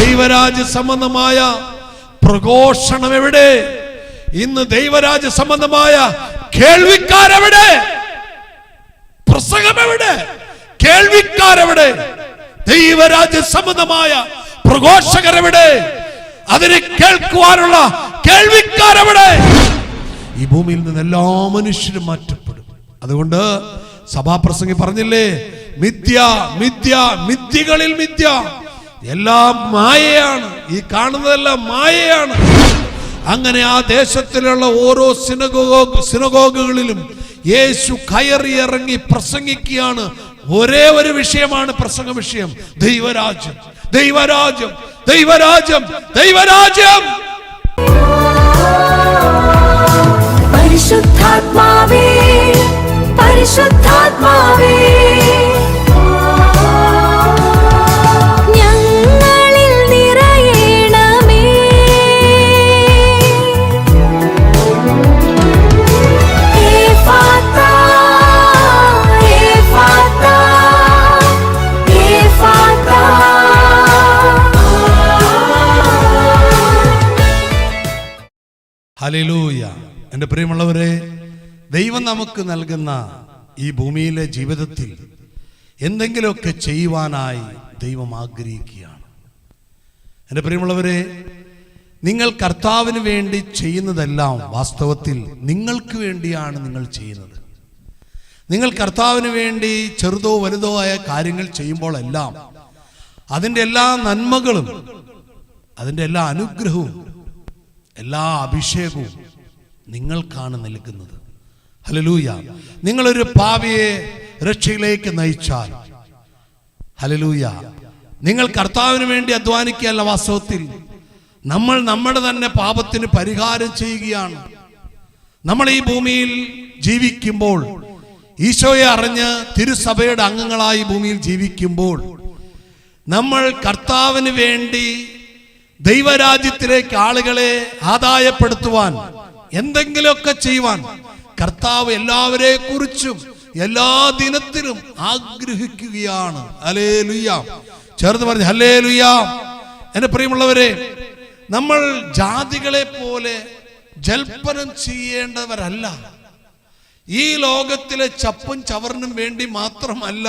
ദൈവരാജ്യ സംബന്ധമായ പ്രഘോഷണം എവിടെ? ഇന്ന് ദൈവരാജ്യ സംബന്ധമായ കേൾവിക്കാരെവിടെ? പ്രസംഗം എവിടെ? കേൾവിക്കാരെവിടെ? ദൈവരാജ്യ സംബന്ധമായ പ്രഘോഷകരെവിടെ? അതിനെ കേൾക്കുവാനുള്ള കേൾവിക്കാരെവിടെ? ഈ ഭൂമിയിൽ നിന്ന് എല്ലാ മനുഷ്യരും മാറ്റപ്പെടും. അതുകൊണ്ട് സഭാപ്രസംഗി പറഞ്ഞില്ലേ, മിഥ്യ മിഥ്യ മിഥ്യകളിൽ മിഥ്യ. എല്ലാം മായയാണ്, ഈ കാണുന്നതെല്ലാം മായയാണ്. അങ്ങനെ ആ ദേശത്തിലുള്ള ഓരോ സിനഗോഗുകളിലും യേശു കയറി ഇറങ്ങി പ്രസംഗിക്കുകയാണ്. ഒരേ ഒരു വിഷയമാണ് പ്രസംഗ വിഷയം: ദൈവരാജ്യം, ദൈവരാജ്യം, ദൈവരാജ്യം, ദൈവരാജ്യം. പരിശുദ്ധാത്മാവേ, പരിശുദ്ധാത്മാവേ, ഞങ്ങളിൽ നിറയണമേ. എഫാത്താ, എഫാത്താ, എഫാത്താ. ഹല്ലേലൂയ. എൻ്റെ പ്രിയമുള്ളവരെ, ദൈവം നമുക്ക് നൽകുന്ന ഈ ഭൂമിയിലെ ജീവിതത്തിൽ എന്തെങ്കിലുമൊക്കെ ചെയ്യുവാനായി ദൈവം ആഗ്രഹിക്കുകയാണ്. എൻ്റെ പ്രിയമുള്ളവരെ, നിങ്ങൾ കർത്താവിന് വേണ്ടി ചെയ്യുന്നതെല്ലാം വാസ്തവത്തിൽ നിങ്ങൾക്ക് വേണ്ടിയാണ് നിങ്ങൾ ചെയ്യുന്നത്. നിങ്ങൾ കർത്താവിന് വേണ്ടി ചെറുതോ വലുതോ ആയ കാര്യങ്ങൾ ചെയ്യുമ്പോൾ എല്ലാം അതിൻ്റെ എല്ലാ നന്മകളും, അതിൻ്റെ എല്ലാ അനുഗ്രഹവും, എല്ലാ അഭിഷേകവും നിങ്ങൾക്കാണ് നൽകുന്നത്. ഹല്ലേലൂയ. നിങ്ങളൊരു പാപിയെ രക്ഷയിലേക്ക് നയിച്ചാൽ, ഹല്ലേലൂയ, നിങ്ങൾ കർത്താവിന് വേണ്ടി അധ്വാനിക്കുകയല്ല, വാസ്തവത്തിൽ നമ്മൾ നമ്മുടെ തന്നെ പാപത്തിന് പരിഹാരം ചെയ്യുകയാണ്. നമ്മൾ ഈ ഭൂമിയിൽ ജീവിക്കുമ്പോൾ, ഈശോയെ അറിഞ്ഞ് തിരുസഭയുടെ അംഗങ്ങളായി ഭൂമിയിൽ ജീവിക്കുമ്പോൾ, നമ്മൾ കർത്താവിന് വേണ്ടി ദൈവരാജ്യത്തിലേക്ക് ആളുകളെ ആദായപ്പെടുത്തുവാൻ, എന്തെങ്കിലുമൊക്കെ ചെയ്യുവാൻ കർത്താവ് എല്ലാവരെ കുറിച്ചും എല്ലാ ദിനത്തിലും ആഗ്രഹിക്കുകയാണ്. ഹല്ലേലൂയ. ചേർന്ന് പറഞ്ഞു ഹല്ലേലൂയ. എന്റെ പ്രിയമുള്ളവരെ, നമ്മൾ ജാതികളെ പോലെ ജൽപ്പനം ചെയ്യേണ്ടവരല്ല. ഈ ലോകത്തിലെ ചപ്പും ചവറിനും വേണ്ടി മാത്രമല്ല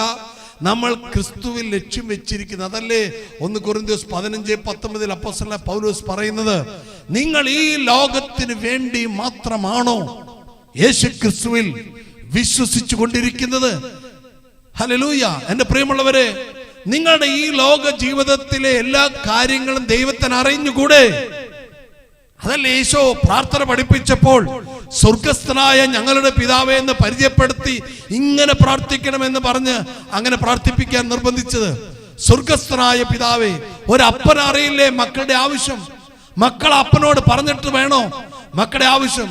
നമ്മൾ ക്രിസ്തുവിൽ ലക്ഷ്യം വെച്ചിരിക്കുന്നത്. അതല്ലേ 1 കൊരിന്ത്യർ 15:19 അപ്പോസ്തലനായ പൗലോസ് പറയുന്നത്, നിങ്ങൾ ഈ ലോകത്തിന് വേണ്ടി മാത്രമാണോ യേശു ക്രിസ്തുവിൽ വിശ്വസിച്ചു കൊണ്ടിരിക്കുന്നത്? ഹല്ലേലൂയ. എന്റെ പ്രിയമുള്ളവരെ, നിങ്ങളുടെ ഈ ലോക ജീവിതത്തിലെ എല്ലാ കാര്യങ്ങളും ദൈവത്തിന് അറിഞ്ഞുകൂടെ? അതല്ലേ ഈശോ പ്രാർത്ഥന പഠിപ്പിച്ചപ്പോൾ സ്വർഗസ്ഥനായ ഞങ്ങളുടെ പിതാവേ എന്ന് പരിചയപ്പെടുത്തി ഇങ്ങനെ പ്രാർത്ഥിക്കണമെന്ന് പറഞ്ഞ് അങ്ങനെ പ്രാർത്ഥിപ്പിക്കാൻ നിർബന്ധിച്ചത്? സ്വർഗസ്ഥനായ പിതാവേ. ഒരപ്പൻ അറിയില്ലേ മക്കളുടെ ആവശ്യം? മക്കൾ അപ്പനോട് പറഞ്ഞിട്ട് വേണോ മക്കളുടെ ആവശ്യം?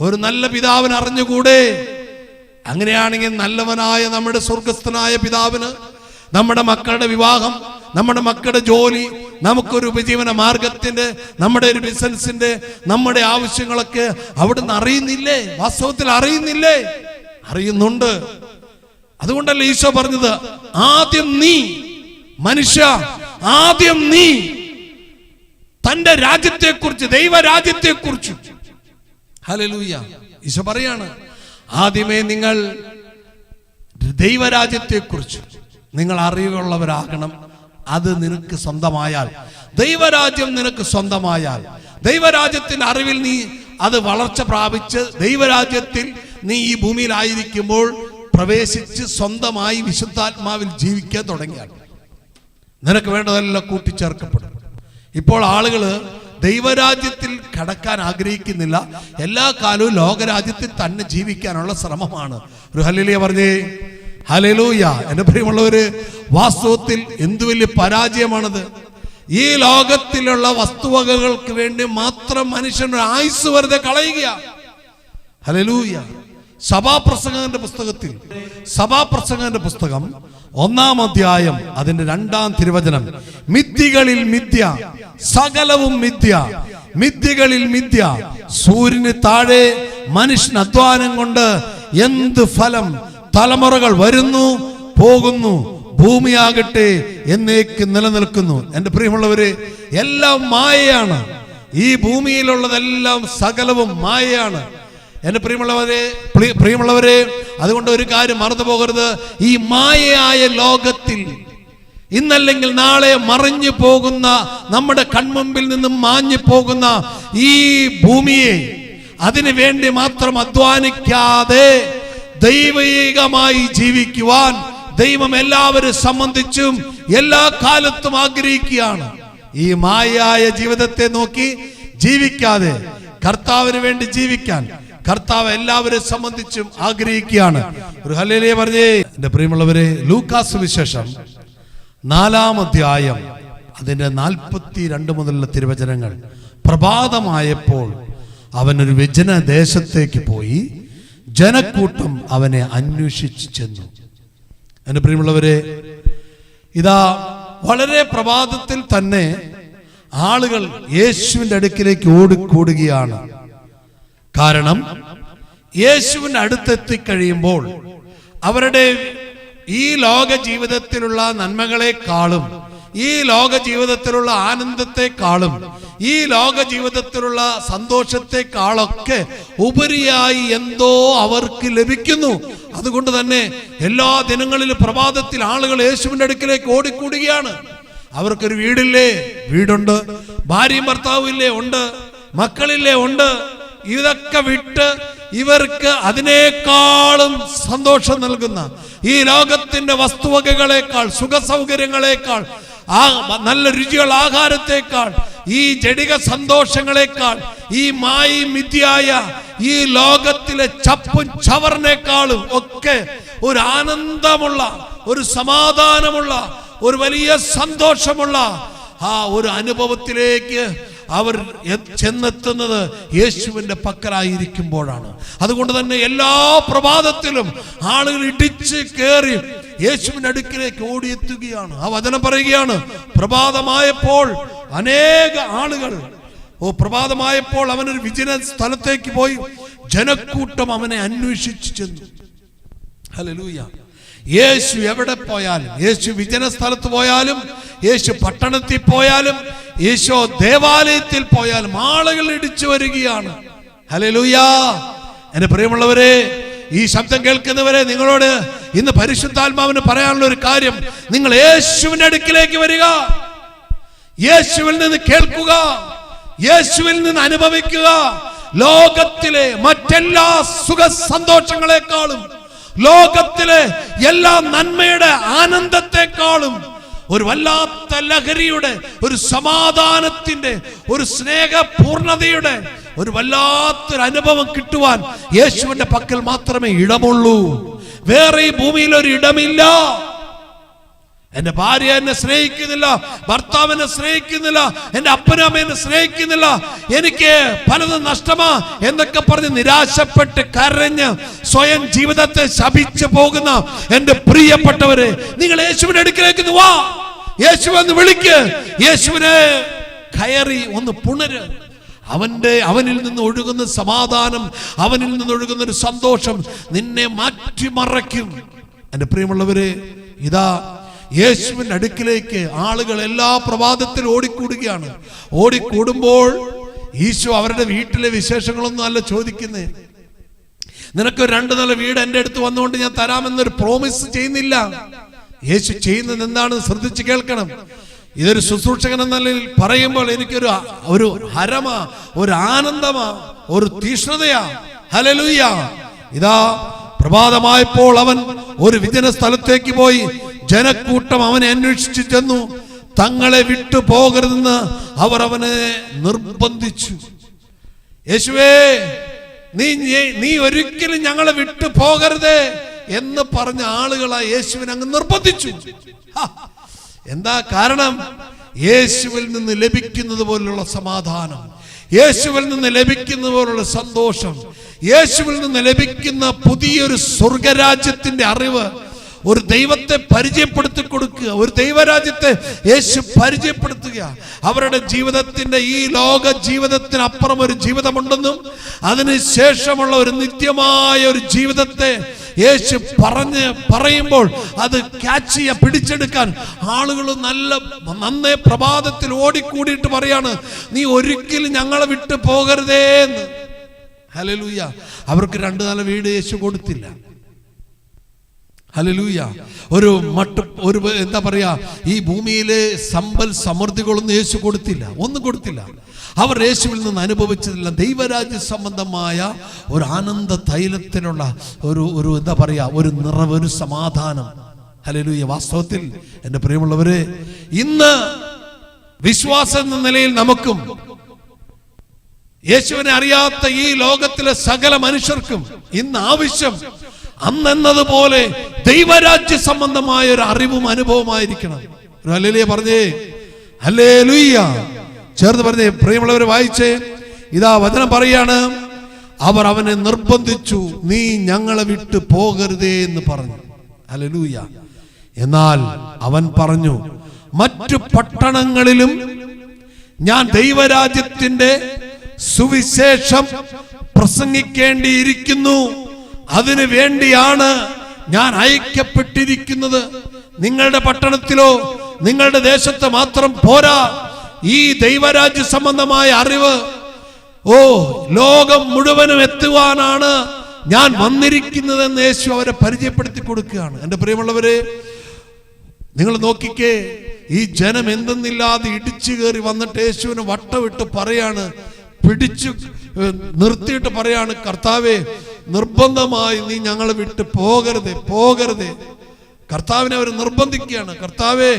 ഒരു നല്ല പിതാവിന് അറിഞ്ഞുകൂടെ? അങ്ങനെയാണെങ്കിൽ നല്ലവനായ നമ്മുടെ സ്വർഗസ്ഥനായ പിതാവിന് നമ്മുടെ മക്കളുടെ വിവാഹം, നമ്മുടെ മക്കളുടെ ജോലി, നമുക്കൊരു ഉപജീവന മാർഗത്തിന്റെ, നമ്മുടെ ഒരു ബിസിനസിന്റെ, നമ്മുടെ ആവശ്യങ്ങളൊക്കെ അവിടുന്ന് അറിയുന്നില്ലേ? വാസ്തവത്തിൽ അറിയുന്നില്ലേ? അറിയുന്നുണ്ട്. അതുകൊണ്ടല്ലേ ഈശോ പറഞ്ഞത്, ആദ്യം നീ മനുഷ്യ, ആദ്യം നീ തന്റെ രാജ്യത്തെക്കുറിച്ച്, ദൈവരാജ്യത്തെക്കുറിച്ച്. ഹല്ലേലൂയ. ഈശോ പറയാണ്, ആദ്യമേ നിങ്ങൾ ദൈവരാജ്യത്തെക്കുറിച്ച് നിങ്ങൾ അറിവുള്ളവരാകണം. അത് നിനക്ക് സ്വന്തമായാൽ, ദൈവരാജ്യം നിനക്ക് സ്വന്തമായാൽ, ദൈവരാജ്യത്തിന്റെ അറിവിൽ നീ അത് വളർച്ച പ്രാപിച്ച് ദൈവരാജ്യത്തിൽ നീ ഈ ഭൂമിയിലായിരിക്കുമ്പോൾ പ്രവേശിച്ച് സ്വന്തമായി വിശുദ്ധാത്മാവിൽ ജീവിക്കാൻ തുടങ്ങിയാൽ നിനക്ക് വേണ്ടതെല്ലാം കൂട്ടിച്ചേർക്കപ്പെടും. ഇപ്പോൾ ആളുകൾ ദൈവരാജ്യത്തിൽ കടക്കാൻ ആഗ്രഹിക്കുന്നില്ല. എല്ലാ കാലവും ലോകരാജ്യത്തിൽ തന്നെ ജീവിക്കാനുള്ള ശ്രമമാണ്. ഒരു ഹല്ലേലൂയ പറഞ്ഞേ. ഹല്ലേലൂയ. എന്റെ പ്രിയമുള്ളവര്, വാസ്തവത്തിൽ എന്തു വലിയ പരാജയമാണത്! ഈ ലോകത്തിലുള്ള വസ്തുവകകൾക്ക് വേണ്ടി മാത്രം മനുഷ്യന്റെ ആയുസ് വെറുതെ കളയുക. ഹല്ലേലൂയ. സഭാപ്രസംഗന്റെ പുസ്തകം 1-ാം അധ്യായം അതിന്റെ 2-ാം തിരുവചനം, മിഥ്യകളിൽ മിഥ്യ, സകലവും മിഥ്യ, മിഥ്യകളിൽ മിഥ്യ. സൂര്യന് താഴെ മനുഷ്യൻ അധ്വാനം കൊണ്ട് എന്ത് ഫലം? തലമുറകൾ വരുന്നു പോകുന്നു, ഭൂമിയാകട്ടെ എന്നേക്ക് നിലനിൽക്കുന്നു. എൻ്റെ പ്രിയമുള്ളവരെ, എല്ലാം മായയാണ്. ഈ ഭൂമിയിലുള്ളതെല്ലാം സകലവും മായയാണ്. എൻ്റെ പ്രിയമുള്ളവരെ, അതുകൊണ്ട് ഒരു കാര്യം മറന്നു പോകരുത്. ഈ മായയായ ലോകത്തിൽ ഇന്നല്ലെങ്കിൽ നാളെ മറിഞ്ഞു പോകുന്ന, നമ്മുടെ കൺമുമ്പിൽ നിന്നും മാഞ്ഞു പോകുന്ന ഈ ഭൂമിയെ അതിനു വേണ്ടി മാത്രം അധ്വാനിക്കാതെ ദൈവികമായി ജീവിക്കുവാൻ ദൈവം എല്ലാവരും സംബന്ധിച്ചും എല്ലാ കാലത്തും ആഗ്രഹിക്കുകയാണ്. ഈ മായയായ ജീവിതത്തെ നോക്കി ജീവിക്കാതെ കർത്താവിന് വേണ്ടി ജീവിക്കാൻ കർത്താവ് എല്ലാവരെ സംബന്ധിച്ചും ആഗ്രഹിക്കുകയാണ്. ഒരു ഹല്ലേലൂയ പറഞ്ഞേ. എൻ്റെ പ്രിയമുള്ളവരെ, ലൂക്കാസ് സുവിശേഷം 4-ാം അധ്യായം അതിന്റെ 42 മുതലുള്ള തിരുവചനങ്ങൾ. പ്രഭാതമായപ്പോൾ അവനൊരു വിജന ദേശത്തേക്ക് പോയി, ജനക്കൂട്ടം അവനെ അന്വേഷിച്ചു ചെന്നു. എൻ്റെ പ്രിയമുള്ളവരെ, ഇതാ വളരെ പ്രഭാതത്തിൽ തന്നെ ആളുകൾ യേശുവിന്റെ അടുക്കിലേക്ക് ഓടിക്കൂടുകയാണ്. കാരണം യേശുവിന്റെ അടുത്തെത്തിക്കഴിയുമ്പോൾ അവരുടെ ഈ ലോക ജീവിതത്തിലുള്ള നന്മകളെക്കാളും, ഈ ലോക ജീവിതത്തിലുള്ള ആനന്ദത്തെക്കാളും, ഈ ലോക ജീവിതത്തിലുള്ള സന്തോഷത്തെക്കാളൊക്കെ ഉപരിയായി എന്തോ അവർക്ക് ലഭിക്കുന്നു. അതുകൊണ്ട് തന്നെ എല്ലാ ദിനങ്ങളിലും പ്രഭാതത്തിൽ ആളുകൾ യേശുവിന്റെ അടുക്കിലേക്ക് ഓടിക്കൂടുകയാണ്. അവർക്കൊരു വീടില്ലേ? വീടുണ്ട്. ഭാര്യയും ഭർത്താവും ഇല്ലേ? ഉണ്ട്. മക്കളില്ലേ? ഉണ്ട്. ഇതൊക്കെ വിട്ട് ഇവർക്ക് അതിനേക്കാളും സന്തോഷം നൽകുന്ന ഈ ലോകത്തിന്റെ വസ്തുവകകളെക്കാൾ, സുഖ സൗകര്യങ്ങളെക്കാൾ, നല്ല രുചിയുള്ള ആഹാരത്തെക്കാൾ, ഈ ജഡിക സന്തോഷങ്ങളെക്കാൾ, ഈ മായി മിഥ്യായ ഈ ലോകത്തിലെ ചപ്പും ചവറിനേക്കാളും ഒക്കെ ഒരു ആനന്ദമുള്ള, ഒരു സമാധാനമുള്ള, ഒരു വലിയ സന്തോഷമുള്ള ആ ഒരു അനുഭവത്തിലേക്ക് അവർ ചെന്നെത്തുന്നത് യേശുവിന്റെ പക്കലായിരിക്കുമ്പോഴാണ്. അതുകൊണ്ട് തന്നെ എല്ലാ പ്രഭാതത്തിലും ആളുകൾ ഇടിച്ച് കയറി യേശുവിന്റെ അടുക്കിലേക്ക് ഓടിയെത്തുകയാണ്. ആ വചനം പറയുകയാണ്, പ്രഭാതമായപ്പോൾ അനേക ആളുകൾ പ്രഭാതമായപ്പോൾ അവനൊരു വിജന സ്ഥലത്തേക്ക് പോയി, ജനക്കൂട്ടം അവനെ അന്വേഷിച്ചു ചെന്നു. ഹല്ലേലൂയ. യേശു എവിടെ പോയാലും, യേശു വിജന സ്ഥലത്ത് പോയാലും, യേശു പട്ടണത്തിൽ പോയാലും, യേശു ദേവാലയത്തിൽ പോയാലും ആളുകൾ ഇടിച്ചു വരികയാണ്. ഹല്ലേലൂയ. എന്റെ പ്രിയമുള്ളവരെ, ഈ ശബ്ദം കേൾക്കുന്നവരെ, നിങ്ങളോട് ഇന്ന് പരിശുദ്ധാത്മാവിന് പറയാനുള്ള ഒരു കാര്യം, നിങ്ങൾ യേശുവിന്റെ അടുക്കിലേക്ക് വരിക, യേശുവിൽ നിന്ന് കേൾക്കുക, യേശുവിൽ നിന്ന് അനുഭവിക്കുക. ലോകത്തിലെ മറ്റെല്ലാ സുഖ സന്തോഷങ്ങളെക്കാളും, ലോകത്തിലെ എല്ലാ നന്മയുടെ ആനന്ദത്തെക്കാളും ഒരു വല്ലാത്ത ലഹരിയുടെ, ഒരു സമാധാനത്തിന്റെ, ഒരു സ്നേഹപൂർണതയുടെ ഒരു വല്ലാത്തൊരു അനുഭവം കിട്ടുവാൻ യേശുവിന്റെ പക്കൽ മാത്രമേ ഇടമുള്ളൂ. വേറെ ഈ ഭൂമിയിൽ ഒരു ഇടമില്ല. എന്റെ ഭാര്യ എന്നെ സ്നേഹിക്കുന്നില്ല, ഭർത്താവ് എന്നെ സ്നേഹിക്കുന്നില്ല, എന്റെ അപ്പനും അമ്മ എന്നെ സ്നേഹിക്കുന്നില്ല, എനിക്ക് പലതും നഷ്ടമാ എന്നൊക്കെ പറഞ്ഞ് നിരാശപ്പെട്ട് കരഞ്ഞ് സ്വയം ജീവിതത്തെ ശപിച്ചു പോകുന്ന എന്റെ പ്രിയപ്പെട്ടവരെ, നിങ്ങൾ യേശുവിന്റെ അടുക്കിലേക്ക് വാ, യേശുവെന്ന് വിളിക്ക്, യേശുവിനെ കയറി ഒന്ന് പുണര്. അവനിൽ നിന്ന് ഒഴുകുന്ന സമാധാനം, അവനിൽ നിന്ന് ഒഴുകുന്ന ഒരു സന്തോഷം നിന്നെ മാറ്റിമറയ്ക്കും. എന്റെ പ്രിയമുള്ളവരെ, ഇതാ യേശുവിന്റെ അടുക്കിലേക്ക് ആളുകൾ എല്ലാ പ്രഭാതത്തിലും ഓടിക്കൂടുകയാണ്. ഓടിക്കൂടുമ്പോൾ ഈശോ അവരുടെ വീട്ടിലെ വിശേഷങ്ങളൊന്നും അല്ല ചോദിക്കുന്നേ. നിനക്ക് 2 നില വീട് എൻ്റെ അടുത്ത് വന്നുകൊണ്ട് ഞാൻ തരാമെന്നൊരു പ്രോമിസ് ചെയ്യുന്നില്ല. യേശു ചെയ്യുന്നത് എന്താണെന്ന് ശ്രദ്ധിച്ച് കേൾക്കണം. ഇതൊരു ശുശ്രൂഷകൻ എന്ന നിലയിൽ പറയുമ്പോൾ എനിക്കൊരു ഹരമാ, ഒരു ആനന്ദമാ, ഒരു തീഷ്ണതയാ. ഹല്ലേലൂയ. ഇതാ പ്രഭാതമായപ്പോൾ അവൻ ഒരു വിജന സ്ഥലത്തേക്ക് പോയി, ജനക്കൂട്ടം അവനെ അന്വേഷിച്ചു ചെന്നു. തങ്ങളെ വിട്ടു പോകരുതെന്ന് അവർ അവനെ നിർബന്ധിച്ചു. യേശുവേ, നീ ഒരിക്കലും ഞങ്ങളെ വിട്ടു പോകരുതേ എന്ന് പറഞ്ഞ ആളുകളെ യേശുവിനെ അങ്ങ് നിർബന്ധിച്ചു. എന്താ കാരണം? യേശുവിൽ നിന്ന് ലഭിക്കുന്നത് പോലുള്ള സമാധാനം, യേശുവിൽ നിന്ന് ലഭിക്കുന്ന പോലുള്ള സന്തോഷം, യേശുവിൽ നിന്ന് ലഭിക്കുന്ന പുതിയൊരു സ്വർഗരാജ്യത്തിന്റെ അറിവ്, ഒരു ദൈവത്തെ പരിചയപ്പെടുത്തി കൊടുക്കുക, ഒരു ദൈവരാജ്യത്തെ യേശു പരിചയപ്പെടുത്തുക. അവരുടെ ജീവിതത്തിന്റെ ഈ ലോക ജീവിതത്തിനപ്പുറം ഒരു ജീവിതമുണ്ടെന്നും അതിനുശേഷമുള്ള ഒരു നിത്യമായ ഒരു ജീവിതത്തെ യേശു പറയുമ്പോൾ അത് ക്യാച്ച് ചെയ്യാൻ, പിടിച്ചെടുക്കാൻ ആളുകൾ നന്നേ പ്രഭാതത്തിൽ ഓടിക്കൂടിയിട്ട് പറയാണ്, നീ ഒരിക്കലും ഞങ്ങളെ വിട്ട് പോകരുതേ എന്ന്. ഹല്ലേലൂയ. അവർക്ക് 2 നില വീട് യേശു കൊടുത്തില്ല. ഹല്ലേലൂയ. ഒരു എന്താ പറയാ, ഈ ഭൂമിയിലെ സമ്പൽ സമൃദ്ധികളൊന്നും യേശു കൊടുത്തില്ല, ഒന്നും കൊടുത്തില്ല. അവർ യേശുവിൽ നിന്ന് അനുഭവിച്ചതില്ല ദൈവരാജ്യ സംബന്ധമായ ഒരു ആനന്ദ തൈലത്തിനുള്ള ഒരു എന്താ പറയാ, ഒരു നിറവ്, ഒരു സമാധാനം. ഹല്ലേലൂയ. വാസ്തവത്തിൽ എൻ്റെ പ്രിയമുള്ളവരെ, ഇന്ന് വിശ്വാസം എന്ന നിലയിൽ നമുക്കും യേശുവിനെ അറിയാത്ത ഈ ലോകത്തിലെ സകല മനുഷ്യർക്കും ഇന്ന് ആവശ്യം അന്നെന്നതുപോലെ ദൈവരാജ്യ സംബന്ധമായ ഒരു അറിവും അനുഭവമായിരിക്കണം. ഹല്ലേലൂയ പറഞ്ഞേ, ഹല്ലേലൂയ ചേർന്ന് പറഞ്ഞേ. പ്രിയമുള്ളവരെ വായിച്ചേ, ഇതാ വചനം പറയാണ്, അവർ അവനെ നിർബന്ധിച്ചു, നീ ഞങ്ങളെ വിട്ട് പോകരുതേ എന്ന് പറഞ്ഞു. ഹല്ലേലൂയ. എന്നാൽ അവൻ പറഞ്ഞു, മറ്റു പട്ടണങ്ങളിലും ഞാൻ ദൈവരാജ്യത്തിന്റെ സുവിശേഷം പ്രസംഗിക്കേണ്ടിയിരിക്കുന്നു, അതിനു വേണ്ടിയാണ് ഞാൻ അയക്കപ്പെട്ടിരിക്കുന്നത്. നിങ്ങളുടെ പട്ടണത്തിലോ നിങ്ങളുടെ ദേശത്ത് മാത്രം പോരാ, ഈ ദൈവരാജ്യ സംബന്ധമായ അറിവ് ലോകം മുഴുവനും എത്തുവാനാണ് ഞാൻ വന്നിരിക്കുന്നതെന്ന് യേശു അവരെ പരിചയപ്പെടുത്തി കൊടുക്കുകയാണ്. എൻ്റെ പ്രിയമുള്ളവരെ, നിങ്ങൾ നോക്കിക്കേ, ഈ ജനം എന്തെന്നില്ലാതെ ഇടിച്ചു കയറി വന്നിട്ട് യേശുവിനെ വട്ടമിട്ട് പറയാണ്, പിടിച്ചു നിർത്തിയിട്ട് പറയാണ്, കർത്താവേ നിർബന്ധമായി നീ ഞങ്ങളെ വിട്ട് പോകരുതേ, പോകരുതേ. കർത്താവിനെ അവർ നിർബന്ധിക്കുകയാണ്, കർത്താവേ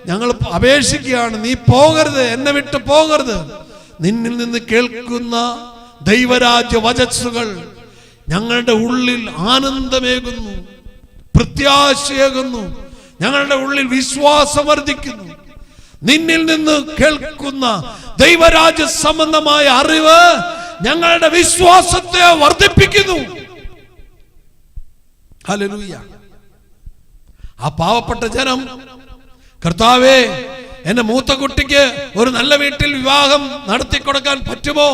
ഞങ്ങൾ അപേക്ഷിക്കുകയാണ്, നീ പോകരുത്, എന്നെ വിട്ട് പോകരുത്. നിന്നിൽ നിന്ന് കേൾക്കുന്ന ദൈവരാജ്യ വചസ്സുകൾ ഞങ്ങളുടെ ഉള്ളിൽ ആനന്ദമേകുന്നു, പ്രത്യാശയേകുന്നു, ഞങ്ങളുടെ ഉള്ളിൽ വിശ്വാസം വർദ്ധിക്കുന്നു. നിന്നിൽ നിന്ന് കേൾക്കുന്ന ദൈവരാജ്യ സംബന്ധമായ അറിവ് ഞങ്ങളുടെ വിശ്വാസത്തെ വർദ്ധിപ്പിക്കുന്നു. ഹല്ലേലൂയ. ആ പാവപ്പെട്ട ജനം, കർത്താവേ എന്റെ മൂത്ത കുട്ടിക്ക് ഒരു നല്ല വീട്ടിൽ വിവാഹം നടത്തി കൊടുക്കാൻ പറ്റുമോ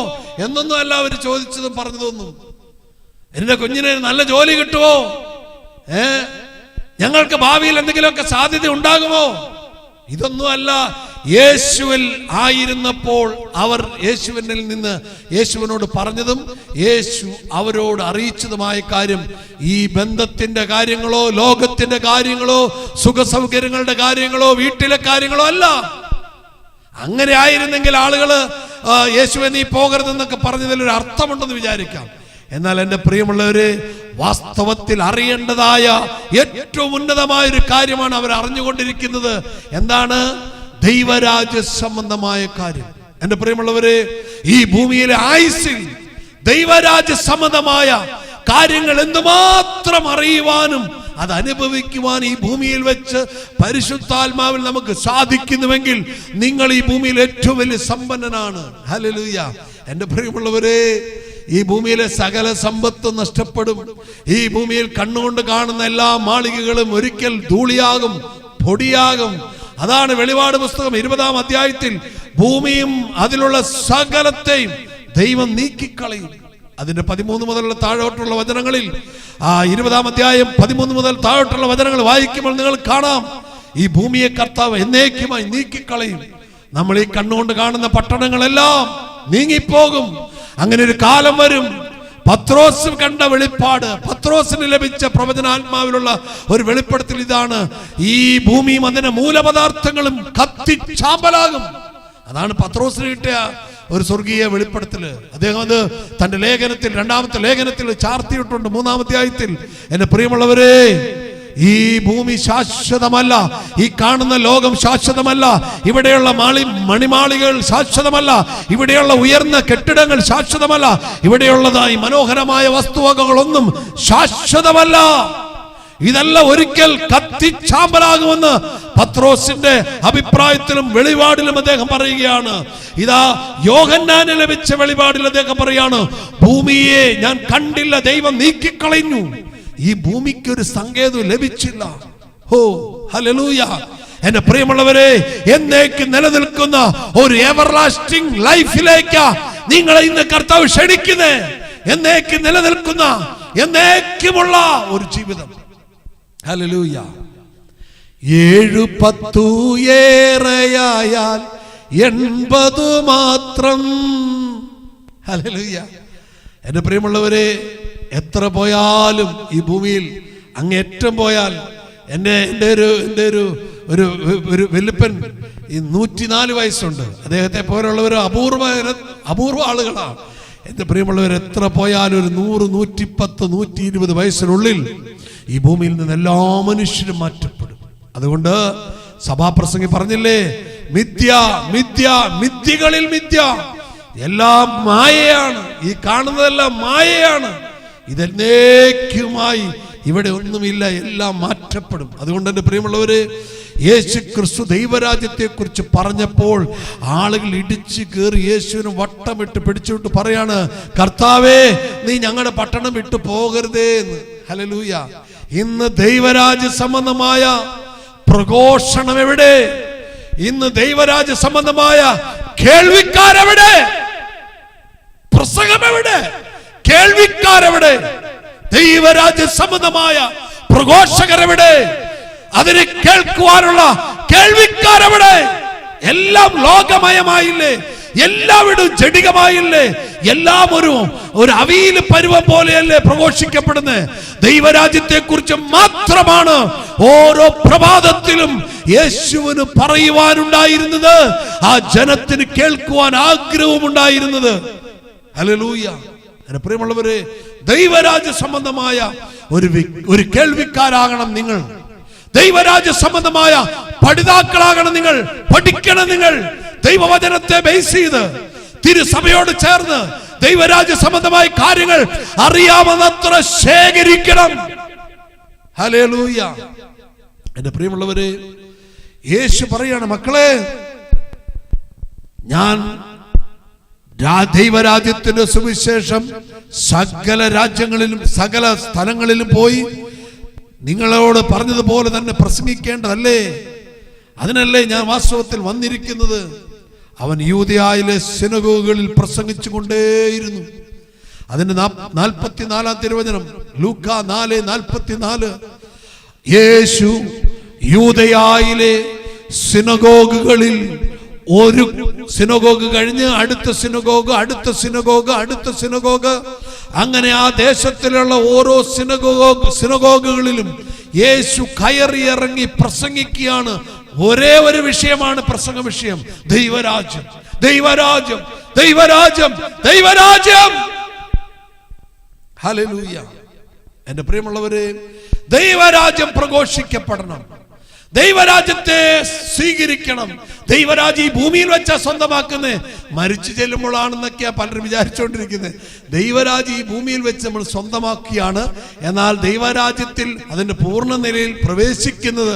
എന്നൊന്നും അല്ല അവർ ചോദിച്ചതും പറഞ്ഞതൊന്നും. എന്റെ കുഞ്ഞിന് നല്ല ജോലി കിട്ടുമോ, ഞങ്ങൾക്ക് ഭാവിയിൽ എന്തെങ്കിലുമൊക്കെ സാധ്യത ഉണ്ടാകുമോ, ഇതൊന്നും അല്ല. യേശുവിൽ ആയിരുന്നപ്പോൾ അവർ യേശുവിനിൽ നിന്ന് യേശുവിനോട് പറഞ്ഞതും യേശു അവരോട് അറിയിച്ചതുമായ കാര്യം ഈ ബന്ധത്തിന്റെ കാര്യങ്ങളോ ലോകത്തിന്റെ കാര്യങ്ങളോ സുഖസൗകര്യങ്ങളുടെ കാര്യങ്ങളോ വീട്ടിലെ കാര്യങ്ങളോ അല്ല. അങ്ങനെ ആയിരുന്നെങ്കിൽ ആളുകള് യേശുവെ നീ പോകരുതെന്നൊക്കെ പറഞ്ഞതിൽ ഒരു അർത്ഥമുണ്ടെന്ന് വിചാരിക്കാം. എന്നാൽ എൻ്റെ പ്രിയമുള്ളവര്, വാസ്തവത്തിൽ അറിയേണ്ടതായ ഏറ്റവും ഉന്നതമായ ഒരു കാര്യമാണ് അവർ അറിഞ്ഞുകൊണ്ടിരിക്കുന്നത്. എന്താണ്? ദൈവരാജ്യ സംബന്ധമായ കാര്യം. എൻ്റെ പ്രിയമുള്ളവരെ, ഈ ഭൂമിയിലെ ആയുസ്സിൽ ദൈവരാജ്യ സംബന്ധമായ കാര്യങ്ങൾ എന്തുമാത്രം അറിയുവാനും അത് അനുഭവിക്കുവാൻ ഈ ഭൂമിയിൽ വെച്ച് പരിശുദ്ധാത്മാവിൽ നമുക്ക് സാധിക്കുന്നുവെങ്കിൽ നിങ്ങൾ ഈ ഭൂമിയിൽ ഏറ്റവും വലിയ സമ്പന്നനാണ്. ഹല്ലേലൂയ. എൻ്റെ പ്രിയമുള്ളവരെ, ഈ ഭൂമിയിലെ സകല സമ്പത്തും നഷ്ടപ്പെടും. ഈ ഭൂമിയിൽ കണ്ണുകൊണ്ട് കാണുന്ന എല്ലാ മാളികകളും ഒരിക്കൽ ധൂളിയാകും, പൊടിയാകും. അതാണ് വെളിപാട് പുസ്തകം 20-ാം അധ്യായത്തിൽ ഭൂമിയും അതിലുള്ള സകലത്തെയും ദൈവം നീക്കിക്കളയും. അതിന്റെ 13 മുതലുള്ള താഴോട്ടുള്ള വചനങ്ങളിൽ 20-ാം അധ്യായം 13 മുതൽ താഴോട്ടുള്ള വചനങ്ങൾ വായിക്കുമ്പോൾ നിങ്ങൾ കാണാം, ഈ ഭൂമിയെ കർത്താവ് എന്നേക്കുമായി നീക്കിക്കളയും. നമ്മൾ ഈ കണ്ണുകൊണ്ട് കാണുന്ന പട്ടണങ്ങളെല്ലാം നീങ്ങിപ്പോകും. അങ്ങനെ ഒരു കാലം വരും. പത്രോസ് കണ്ട വെളിപ്പാട്, പത്രോസിന് ലഭിച്ച പ്രവചനാത്മാവിലുള്ള ഒരു വെളിപ്പെടുത്തൽ ഇതാണ്: ഈ ഭൂമിയും അതിന്റെ മൂലപദാർത്ഥങ്ങളും കത്തിച്ചാമ്പലാകും. അതാണ് പത്രോസിന് കിട്ടിയ ഒരു സ്വർഗീയ വെളിപ്പെടുത്തല്. അദ്ദേഹം അത് തന്റെ ലേഖനത്തിൽ, 2-ാമത്തെ ലേഖനത്തിൽ ചാർത്തിയിട്ടുണ്ട് 3-ാം അധ്യായത്തിൽ. എന്റെ പ്രിയമുള്ളവരെ, ഈ ഭൂമി ശാശ്വതമല്ല, ഈ കാണുന്ന ലോകം ശാശ്വതമല്ല, ഇവിടെയുള്ള മണിമാളികൾ ശാശ്വതമല്ല, ഇവിടെയുള്ള ഉയർന്ന കെട്ടിടങ്ങൾ ശാശ്വതമല്ല, ഇവിടെയുള്ളതായി മനോഹരമായ വസ്തുവകകളൊന്നും ശാശ്വതമല്ല. ഇതെല്ലാം ഒരിക്കൽ കത്തിച്ചാമ്പലാകുമെന്ന് പത്രോസിന്റെ അഭിപ്രായത്തിലും വെളിപാടിലും അദ്ദേഹം പറയുകയാണ്. ഇതാ യോഹന്നാന് ലഭിച്ച വെളിപാടിൽ അദ്ദേഹം പറയാണ്, ഭൂമിയെ ഞാൻ കണ്ടില്ല, ദൈവം നീക്കിക്കളഞ്ഞു. ഈ ഭൂമിക്ക് ഒരു സങ്കേതം ലഭിച്ചില്ല. ഹോ ഹല്ലേലൂയ. എന്റെ പ്രിയമുള്ളവരെ, എന്നേക്ക് നിലനിൽക്കുന്ന ഒരു എവർലാസ്റ്റിംഗ് ലൈഫിലേക്ക് നിങ്ങളെ ഇന്ന് കർത്താവ് ക്ഷണിക്കുന്നേ. എന്നേക്ക് നിലനിൽക്കുന്ന എന്നേക്കുമുള്ള ഒരു ജീവിതം. ഹല്ലേലൂയ. 7-10 ഏറെയായാൽ 80 മാത്രം. ഹല്ലേലൂയ. എന്റെ പ്രിയമുള്ളവരെ, എത്ര പോയാലും ഈ ഭൂമിയിൽ അങ്ങേറ്റം പോയാൽ, എൻ്റെ ഒരു വെല്ലുപ്പൻ ഈ 104 വയസ്സുണ്ട്. അദ്ദേഹത്തെ പോലുള്ളവർ അപൂർവ ആളുകളാണ്. എൻ്റെ പ്രിയമുള്ളവർ, എത്ര പോയാലും ഒരു 100, 110, 120 വയസ്സിനുള്ളിൽ ഈ ഭൂമിയിൽ നിന്ന് എല്ലാ മനുഷ്യരും മാറ്റപ്പെടും. അതുകൊണ്ട് സഭാപ്രസംഗി പറഞ്ഞില്ലേ, മിഥ്യ മിഥ്യ മിഥ്യകളിൽ മിഥ്യ, എല്ലാം മായയാണ്. ഈ കാണുന്നതെല്ലാം മായയാണ്. ഇതെന്നേക്കുമായി ഇവിടെ ഒന്നുമില്ല, എല്ലാം മാറ്റപ്പെടും. അതുകൊണ്ട് എൻ്റെ പ്രിയമുള്ളവര്, യേശു ക്രിസ്തു ദൈവരാജ്യത്തെ കുറിച്ച് പറഞ്ഞപ്പോൾ ആളുകൾ ഇടിച്ചു കയറി യേശുവിന് വട്ടമിട്ട് പിടിച്ചുവിട്ട് പറയാണ്, കർത്താവേ, നീ ഞങ്ങളുടെ പട്ടണം വിട്ടു പോകരുതേ എന്ന്. ഹല്ലേലൂയ. ഇന്ന് ദൈവരാജ്യ സംബന്ധമായ പ്രഘോഷണം എവിടെ? ഇന്ന് ദൈവരാജ്യ സംബന്ധമായ കേൾവിക്കാരെവിടെ? പ്രസംഗം എവിടെ? കേൾവിക്കാരെവിടെ? ദൈവരാജ്യ സംബന്ധമായ പ്രഘോഷകരെവിടെ? അതിനെ കേൾക്കുവാനുള്ള കേൾവിക്കാരെവിടെ? എല്ലാം ലോകമയമായില്ലേ? എല്ലാവിടും ജഡികമായില്ലേ? എല്ലാം ഒരു അവിയൽ പരുവം പോലെയല്ലേ പ്രഘോഷിക്കപ്പെടുന്നത്? ദൈവരാജ്യത്തെ കുറിച്ച് മാത്രമാണ് ഓരോ പ്രഭാതത്തിലും യേശുവിന് പറയുവാനുണ്ടായിരുന്നത്. ആ ജനത്തിന് കേൾക്കുവാൻ ആഗ്രഹമുണ്ടായിരുന്നത്. ഹല്ലേലൂയ. എന്റെ പ്രിയമുള്ളവരെ, ദൈവരാജ്യ സംബന്ധമായ ഒരു കേൾവിക്കാരാകണം നിങ്ങൾ. ദൈവരാജ്യ സംബന്ധമായ പഠിതാക്കളാകണം നിങ്ങൾ. പഠിക്കണം നിങ്ങൾ. ദൈവവചനത്തെ ബേസ് ചെയ്ത് തിരുസഭയോട് ചേർന്ന് ദൈവരാജ്യ സംബന്ധമായ കാര്യങ്ങൾ അറിയാമെന്നത്ര ശേഖരിക്കണം. ഹല്ലേലൂയ. എന്റെ പ്രിയമുള്ളവരെ, യേശു പറയാണ്, മക്കളെ, ഞാൻ ദൈവരാജ്യത്തിന്റെ സുവിശേഷം സകല രാജ്യങ്ങളിലും സകല സ്ഥലങ്ങളിലും പോയി നിങ്ങളോട് പറഞ്ഞതുപോലെ തന്നെ പ്രസംഗിക്കേണ്ടതല്ലേ? അതിനല്ലേ ഞാൻ വാസ്തവത്തിൽ വന്നിരിക്കുന്നത്. അവൻ യൂദയായിലെ സിനഗോഗുകളിൽ പ്രസംഗിച്ചു കൊണ്ടേയിരുന്നു. അതിന്റെ 44-ാം തിരുവചനം, ലൂക്കാ 4:44. യേശു യൂദയായിലെ സിനഗോഗുകളിൽ, ഒരു സിനഗോഗ് കഴിഞ്ഞ് അടുത്ത സിനഗോഗ്, അടുത്ത സിനഗോഗ്, അടുത്ത സിനഗോഗ്, അങ്ങനെ ആ ദേശത്തിലുള്ള ഓരോ സിനഗോഗുകളിലും യേശു കയറി ഇറങ്ങി പ്രസംഗിക്കുകയാണ്. ഒരേ ഒരു വിഷയമാണ് പ്രസംഗ വിഷയം: ദൈവരാജ്യം, ദൈവരാജ്യം, ദൈവരാജ്യം, ദൈവരാജ്യം. ഹല്ലേലൂയ. എന്റെ പ്രിയമുള്ളവരെ, ദൈവരാജ്യം പ്രഘോഷിക്കപ്പെടണം. ദൈവരാജ്യത്തെ സ്വീകരിക്കണം. ദൈവരാജ്യം ഈ ഭൂമിയിൽ വെച്ചാ സ്വന്തമാക്കുന്നത്, മരിച്ചു ചെല്ലുമ്പോഴാണെന്നൊക്കെയാ പലരും വിചാരിച്ചുകൊണ്ടിരിക്കുന്നത്. ദൈവരാജ്യം ഈ ഭൂമിയിൽ വെച്ച് നമ്മൾ സ്വന്തമാക്കിയാണ്. എന്നാൽ ദൈവരാജ്യത്തിൽ അതിന്റെ പൂർണ്ണ നിലയിൽ പ്രവേശിക്കുന്നത്,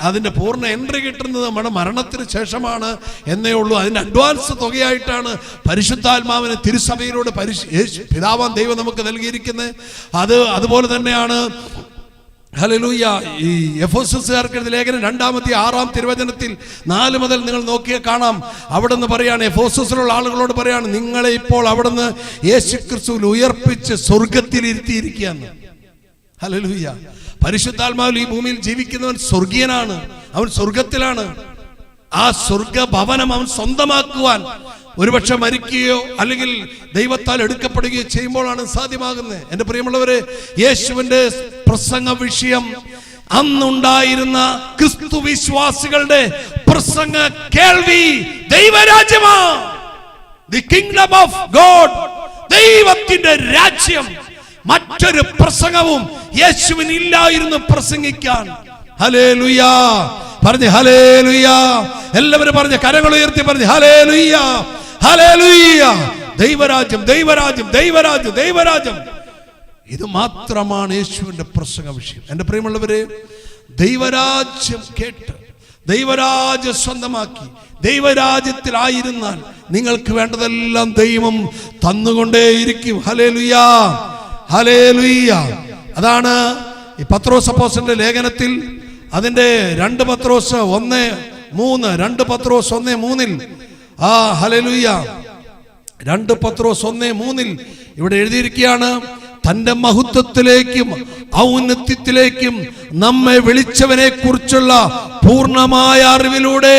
അതിന്റെ പൂർണ്ണ എൻട്രി കിട്ടുന്നത് നമ്മുടെ മരണത്തിന് ശേഷമാണ് എന്നേ ഉള്ളൂ. അതിന്റെ അഡ്വാൻസ് തുകയായിട്ടാണ് പരിശുദ്ധാത്മാവിനെ തിരുസഭയിലൂടെ പിതാവാൻ ദൈവം നമുക്ക് നൽകിയിരിക്കുന്നത്. അതുപോലെ തന്നെയാണ്. ഹല്ലേലൂയ. ഈ എഫെസോസുകാർക്ക് എഴുതിയ ലേഖനം 2-ാം തിരുവചനത്തിൽ 4 മുതൽ നിങ്ങൾ നോക്കിയാൽ കാണാം. അവിടെ നിന്ന് പറയാണ്, എഫെസോസിലുള്ള ആളുകളോട് പറയാണ്, നിങ്ങളെ ഇപ്പോൾ അവിടുന്ന് യേശുക്രിസ്തുവിൽ ഉയർപ്പിച്ച് സ്വർഗത്തിൽ ഇരുത്തിയിരിക്കുകയാണ്. ഹല്ലേലൂയ. പരിശുദ്ധാത്മാവിൽ ഈ ഭൂമിയിൽ ജീവിക്കുന്നവൻ സ്വർഗീയനാണ്. അവൻ സ്വർഗത്തിലാണ്. ആ സ്വർഗ ഭവനം അവൻ സ്വന്തമാക്കുവാൻ ഒരുപക്ഷെ മരിക്കുകയോ അല്ലെങ്കിൽ ദൈവത്താൽ എടുക്കപ്പെടുകയോ ചെയ്യുമ്പോഴാണ് സാധ്യമാകുന്നത്. എന്റെ പ്രിയമുള്ളവരെ, യേശുവിന്റെ പ്രസംഗ വിഷയം അന്നുണ്ടായിരുന്ന ക്രിസ്തു വിശ്വാസികളുടെ പ്രസംഗ കേൾവി ദൈവരാജ്യമാ. ദി കിങ്ഡം ഓഫ് ഗോഡ്, ദൈവത്തിന്റെ രാജ്യം. മറ്റൊരു പ്രസംഗവും യേശുവിന് ഇല്ലായിരുന്നു പ്രസംഗിക്കാൻ. ഹല്ലേലൂയ. പറഞ്ഞ് ഹല്ലേലൂയ. എല്ലാവരും പറഞ്ഞ് കരങ്ങൾ ഉയർത്തി പറഞ്ഞ് ഹല്ലേലൂയ, ഹല്ലേലൂയ. ദൈവരാജ്യം, ദൈവരാജ്യം, ദൈവരാജ്യം, ദൈവരാജ്യം. ഇത് മാത്രമാണ് യേശുവിന്റെ പ്രസംഗ വിഷയം. എന്റെ പ്രിയമുള്ളവരെ, ദൈവരാജ്യം കേട്ട് ദൈവരാജ്യം സ്വന്തമാക്കി ദൈവരാജ്യത്തിലായിരുന്നാൽ നിങ്ങൾക്ക് വേണ്ടതെല്ലാം ദൈവം തന്നുകൊണ്ടേയിരിക്കും. Hallelujah, hallelujah. അതാണ് ഈ പത്രോസ് അപ്പോസ്തലന്റെ ലേഖനത്തിൽ അതിന്റെ 2 പത്രോസ് 1:3, 2 പത്രോസ് 1:3 ഹല്ലേലൂയ, 2 പത്രോസ് 1:3 ഇവിടെ എഴുതിയിരിക്കുകയാണ്, തന്റെ മഹത്വത്തിലേക്കും ഔന്നത്യത്തിലേക്കും നമ്മെ വിളിച്ചവനെ കുറിച്ചുള്ള പൂർണ്ണമായ അറിവിലൂടെ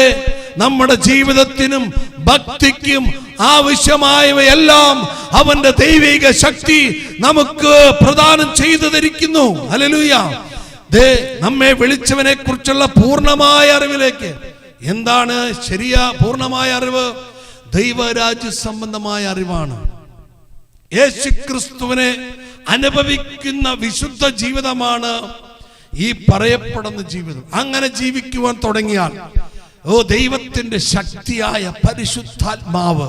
നമ്മുടെ ജീവിതത്തിനും ഭക്തിക്കും ആവശ്യമായവയെല്ലാം അവന്റെ ദൈവിക ശക്തി നമുക്ക് പ്രദാനം ചെയ്തു തരിക്കുന്നു. ഹല്ലേലൂയ. നമ്മെ വിളിച്ചവനെ കുറിച്ചുള്ള പൂർണ്ണമായ അറിവിലേക്ക്. എന്താണ് പൂർണ്ണമായ അറിവ്? ദൈവരാജ്യ സംബന്ധമായ അറിവാണ്. യേശുക്രിസ്തുവിനെ അനുഭവിക്കുന്ന വിശുദ്ധ ജീവിതമാണ് ഈ പറയപ്പെടുന്ന ജീവിതം. അങ്ങനെ ജീവിക്കുവാൻ തുടങ്ങിയാൽ ദൈവത്തിന്റെ ശക്തിയായ പരിശുദ്ധാത്മാവ്,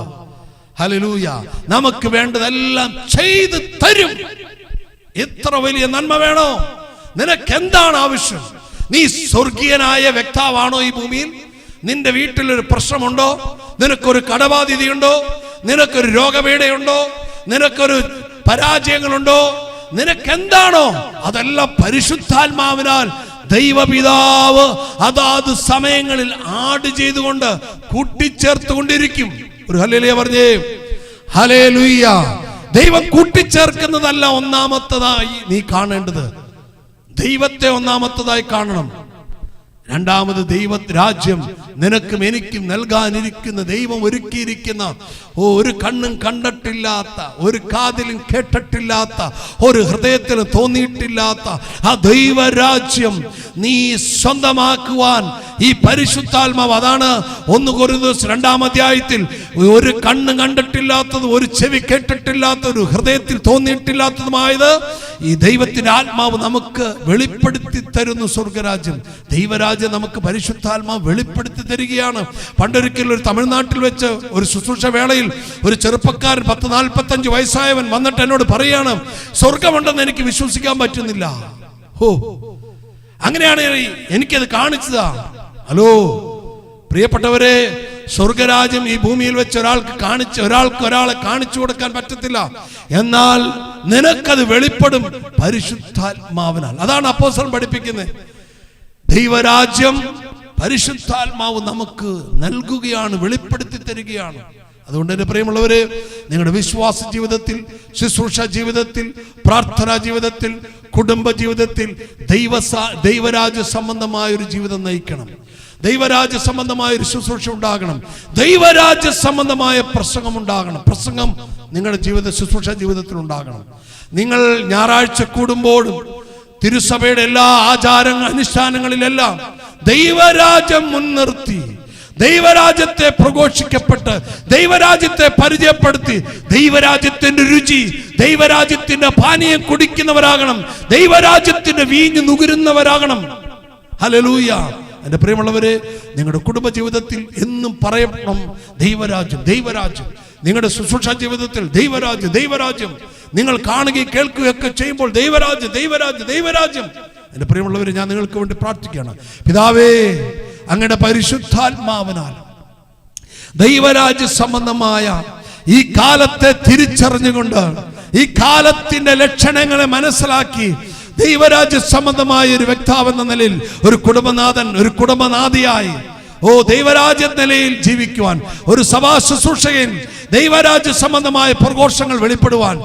ഹല്ലേലൂയ, നമുക്ക് വേണ്ടതെല്ലാം ചെയ്തു തരും. എത്ര വലിയ നന്മ വേണോ? നിനക്ക് എന്താണ് ആവശ്യം? നീ സ്വർഗീയനായ വ്യക്താവാണോ ഈ ഭൂമിയിൽ? നിന്റെ വീട്ടിലൊരു പ്രശ്നമുണ്ടോ? നിനക്കൊരു കടബാധ്യതയുണ്ടോ? നിനക്കൊരു രോഗപീഠയുണ്ടോ? നിനക്കൊരു പരാജയങ്ങളുണ്ടോ? നിനക്കെന്താണോ അതെല്ലാം പരിശുദ്ധാത്മാവിനാൽ ദൈവപിതാവ് അതാത് സമയങ്ങളിൽ ആഡ് ചെയ്തുകൊണ്ട് കൂട്ടിച്ചേർത്തുകൊണ്ടിരിക്കും. ഒരു ഹല്ലേലൂയ പറഞ്ഞേ. ഹല്ലേലൂയ. ദൈവം കൂട്ടിച്ചേർക്കുന്നതല്ല ഒന്നാമത്തതായി നീ കാണേണ്ടത്. ദൈവത്തെ ഒന്നാമത്തതായി കാണണം. രണ്ടാമത് ദൈവരാജ്യം നിനക്കും എനിക്കും നൽകാനിരിക്കുന്ന ദൈവം ഒരുക്കിയിരിക്കുന്ന ഒരു കണ്ണും കണ്ടിട്ടില്ലാത്ത, ഒരു കാതിലും കേട്ടിട്ടില്ലാത്ത, ഒരു ഹൃദയത്തിലും തോന്നിയിട്ടില്ലാത്ത ആ ദൈവരാജ്യം നീ സ്വന്തമാക്കുവാൻ ഈ പരിശുദ്ധാത്മാവ്, അതാണ് 1 കൊരിന്ത്യർ 2-ാം അധ്യായത്തിൽ, ഒരു കണ്ണ് കണ്ടിട്ടില്ലാത്തത്, ഒരു ചെവി കേട്ടിട്ടില്ലാത്ത, ഒരു ഹൃദയത്തിൽ തോന്നിയിട്ടില്ലാത്തതുമായത് ഈ ദൈവത്തിന്റെ ആത്മാവ് നമുക്ക് വെളിപ്പെടുത്തി തരുന്നു. സ്വർഗരാജ്യം, ദൈവരാജ്യം നമുക്ക് പരിശുദ്ധാത്മാവ് വെളിപ്പെടുത്തി തരികയാണ്. പണ്ടൊരിക്കൽ ഒരു തമിഴ്നാട്ടിൽ വെച്ച് ഒരു ശുശ്രൂഷ വേളയിൽ ഒരു ചെറുപ്പക്കാരൻ 40-45 വയസ്സായവൻ വന്നിട്ട് എന്നോട് പറയാണ്, സ്വർഗമുണ്ടെന്ന് എനിക്ക് വിശ്വസിക്കാൻ പറ്റുന്നില്ല. അങ്ങനെയാണ് എനിക്കത് കാണിച്ചതാ. ഹലോ പ്രിയപ്പെട്ടവരെ, സ്വർഗരാജ്യം ഈ ഭൂമിയിൽ വെച്ച് ഒരാളെ കാണിച്ചു കൊടുക്കാൻ പറ്റത്തില്ല. എന്നാൽ നിനക്കത് വെളിപ്പെടും പരിശുദ്ധാത്മാവിനാൽ. അതാണ് അപ്പോസ്തലൻ പഠിപ്പിക്കുന്നത്. ദൈവരാജ്യം പരിശുദ്ധാത്മാവ് നമുക്ക് നൽകുകയാണ്, വെളിപ്പെടുത്തി തരികയാണ്. അതുകൊണ്ട് എന്റെ പ്രിയമുള്ളവരെ, നിങ്ങളുടെ വിശ്വാസ ജീവിതത്തിൽ, ശുശ്രൂഷ ജീവിതത്തിൽ, പ്രാർത്ഥനാ ജീവിതത്തിൽ, കുടുംബ ജീവിതത്തിൽ ദൈവരാജ്യ സംബന്ധമായ ഒരു ജീവിതം നയിക്കണം. ദൈവരാജ്യ സംബന്ധമായ ഒരു ശുശ്രൂഷ ഉണ്ടാകണം. ദൈവരാജ്യ സംബന്ധമായ പ്രസംഗം ഉണ്ടാകണം. പ്രസംഗം നിങ്ങളുടെ ശുശ്രൂഷ ജീവിതത്തിൽ ഉണ്ടാകണം. നിങ്ങൾ ഞായറാഴ്ച കൂടുമ്പോഴും തിരുസഭയുടെ എല്ലാ അനുഷ്ഠാനങ്ങളിലെല്ലാം ദൈവരാജ്യം മുൻനിർത്തി, ദൈവരാജ്യത്തെ പ്രഘോഷിക്കപ്പെട്ട്, ദൈവരാജ്യത്തെ പരിചയപ്പെടുത്തി, ദൈവരാജ്യത്തിന്റെ രുചി, ദൈവരാജ്യത്തിന്റെ പാനീയം കുടിക്കുന്നവരാകണം, ദൈവരാജ്യത്തിന്റെ വീഞ്ഞ് നുകരുന്നവരാകണം. ഹല്ലേലൂയ. എന്റെ പ്രിയമുള്ളവരെ, നിങ്ങളുടെ കുടുംബ ജീവിതത്തിൽ എന്നും പറയണം ദൈവരാജ്യം, ദൈവരാജ്യം. നിങ്ങളുടെ ശുശ്രൂഷ ജീവിതത്തിൽ ദൈവരാജ്യം, ദൈവരാജ്യം. നിങ്ങൾ കാണുകയും കേൾക്കുകയൊക്കെ ചെയ്യുമ്പോൾ ദൈവരാജ്യം, ദൈവരാജ്യം, ദൈവരാജ്യം. എന്റെ പ്രിയമുള്ളവരെ, ഞാൻ നിങ്ങൾക്ക് വേണ്ടി പ്രാർത്ഥിക്കുകയാണ്. പിതാവേ, അങ്ങയുടെ പരിശുദ്ധാത്മാവിനാൽ ദൈവരാജ്യ സംബന്ധമായ ഈ കാലത്തെ തിരിച്ചറിഞ്ഞുകൊണ്ട്, ഈ കാലത്തിന്റെ ലക്ഷണങ്ങളെ മനസ്സിലാക്കി, ദൈവരാജ്യ സംബന്ധമായ ഒരു വ്യക്താവെന്ന നിലയിൽ, ഒരു കുടുംബനാഥൻ, ഒരു കുടുംബനാഥിയായി ദൈവരാജ്യ നിലയിൽ ജീവിക്കുവാൻ, ഒരു സഭാ ശുശ്രൂഷകൻ ദൈവരാജ്യ സംബന്ധമായ പ്രഘോഷങ്ങൾ വെളിപ്പെടുവാൻ,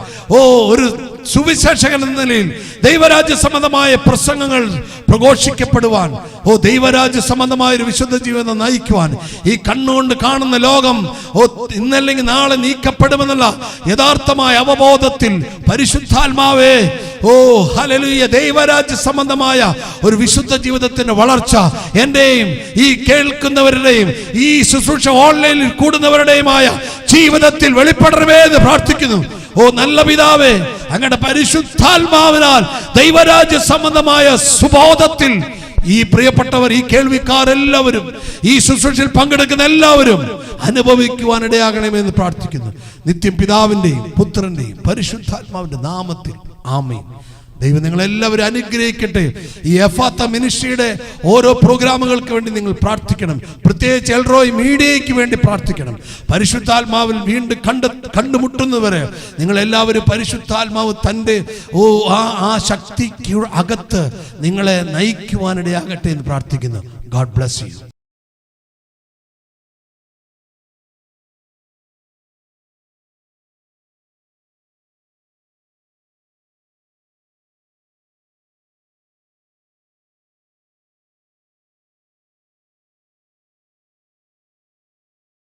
ഒരു സുവിശേഷകൻ എന്ന നിലയിൽ ദൈവരാജ്യ സംബന്ധമായ പ്രസംഗങ്ങൾ പ്രഘോഷിക്കപ്പെടുവാൻ, ദൈവരാജ്യ സംബന്ധമായ ഒരു വിശുദ്ധ ജീവിതം നയിക്കുവാൻ, ഈ കണ്ണുകൊണ്ട് കാണുന്ന ലോകം ഇന്നല്ലെങ്കിൽ നാളെ നീക്കപ്പെടുമെന്നുള്ള യഥാർത്ഥമായ അവബോധത്തിൽ പരിശുദ്ധാത്മാവേ, ഹല്ലേലൂയ, ദൈവരാജ്യ സംബന്ധമായ ഒരു വിശുദ്ധ ജീവിതത്തിന്റെ വളർച്ച എന്റെയും ഈ കേൾക്കുന്നവരുടെയും ഈ ശുശ്രൂഷ ഓൺലൈനിൽ കൂടുന്നവരുടെയുമായ ജീവിതത്തിൽ വെളിപ്പെടണമേ എന്ന് പ്രാർത്ഥിക്കുന്നു. നല്ല പിതാവേ, അങ്ങയുടെ പരിശുദ്ധാത്മാവിനാൽ ദൈവരാജ്യ സംബന്ധമായ സുബോധത്തിൽ ഈ പ്രിയപ്പെട്ടവർ, ഈ കേൾവിക്കാരെല്ലാവരും, ഈ ശുശ്രൂഷയിൽ പങ്കെടുക്കുന്ന എല്ലാവരും അനുഭവിക്കുവാനിടയാകണമെന്ന് പ്രാർത്ഥിക്കുന്നു. നിത്യം പിതാവിന്റെയും പുത്രന്റെയും പരിശുദ്ധാത്മാവിന്റെ നാമത്തിൽ ആമേൻ. ദൈവം നിങ്ങളെല്ലാവരും അനുഗ്രഹിക്കട്ടെ. ഈ എഫാത്ത മിനിസ്ട്രിയുടെ ഓരോ പ്രോഗ്രാമുകൾക്ക് വേണ്ടി നിങ്ങൾ പ്രാർത്ഥിക്കണം. പ്രത്യേകിച്ച് എൽറോയ് മീഡിയയ്ക്ക് വേണ്ടി പ്രാർത്ഥിക്കണം. പരിശുദ്ധാത്മാവിൽ വീണ്ടും കണ്ടുമുട്ടുന്നവരെ നിങ്ങളെല്ലാവരും പരിശുദ്ധാത്മാവ് തൻ്റെ ആ ശക്തിക്ക് അകത്ത് നിങ്ങളെ നയിക്കുവാനിടയാകട്ടെ എന്ന് പ്രാർത്ഥിക്കുന്നു. God bless you.